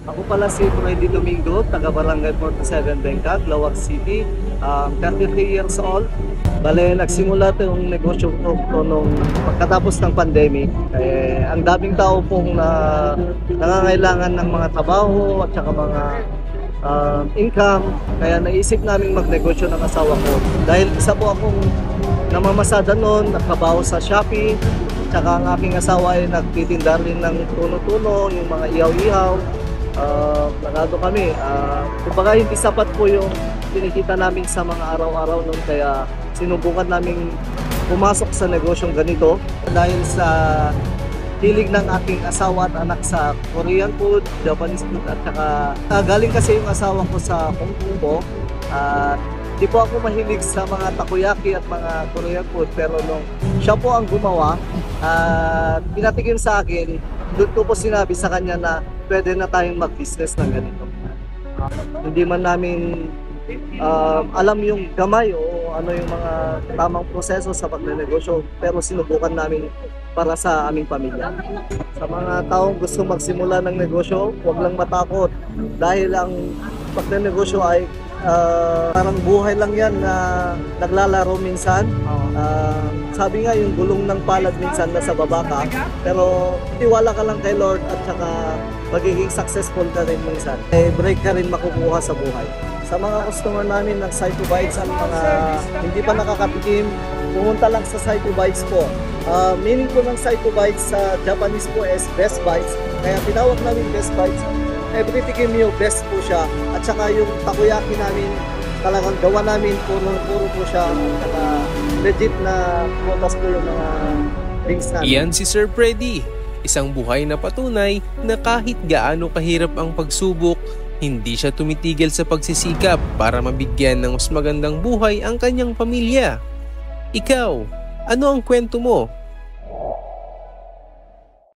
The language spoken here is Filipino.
Ako pala si Freddy Domingo, taga Barangay 47 Bengkag, Laoag City, 33 years old. Bale, nagsimula itong negosyo ko nung pagkatapos ng pandemic. Ang daming tao pong nangangailangan ng mga trabaho at saka mga income. Kaya naisip namin magnegosyo ng asawa ko. Dahil isa po akong namamasada noon, nagtrabaho sa Shopee. Tsaka ang aking asawa ay nagtitinda rin ng tuno-tuno, yung mga ihaw-ihaw. Planado kami. Kumbaga hindi sapat po yung kinikita namin sa mga araw-araw noon, kaya sinubukan namin pumasok sa negosyong ganito dahil sa hilig ng aking asawa at anak sa Korean food, Japanese food at saka galing kasi yung asawa ko sa Hong Kong po. Di po ako mahilig sa mga takoyaki at mga Korean food, pero nung siya po ang gumawa at pinatikim sa akin, doon ko po sinabi sa kanya na pwede na tayong mag-business ng ganito. Hindi man namin alam yung gamay o ano yung mga tamang proseso sa pagnenegosyo, pero sinubukan namin para sa aming pamilya. Sa mga taong gusto magsimula ng negosyo, huwag lang matakot dahil ang pagnenegosyo ay parang buhay lang yan na naglalaro minsan. Sabi nga yung gulong ng palad minsan nasa baba ka, pero tiwala ka lang kay Lord at saka magiging successful ka rin minsan. Break ka rin makukuha sa buhay. Sa mga customer namin ng Cyto Bites, ang mga hindi pa nakakatikim, pumunta lang sa Cyto Bites po. Meaning po ng Cyto Bites sa Japanese po is Best Bites, kaya tinawag namin Best Bites. Every tikim nyo, best po siya. At saka yung takoyaki namin, talagang gawa namin, puro po siya. At saka legit na prutas po yung mga drinks namin. Iyan si Sir Freddy, isang buhay na patunay na kahit gaano kahirap ang pagsubok, hindi siya tumitigil sa pagsisikap para mabigyan ng mas magandang buhay ang kanyang pamilya. Ikaw, ano ang kwento mo?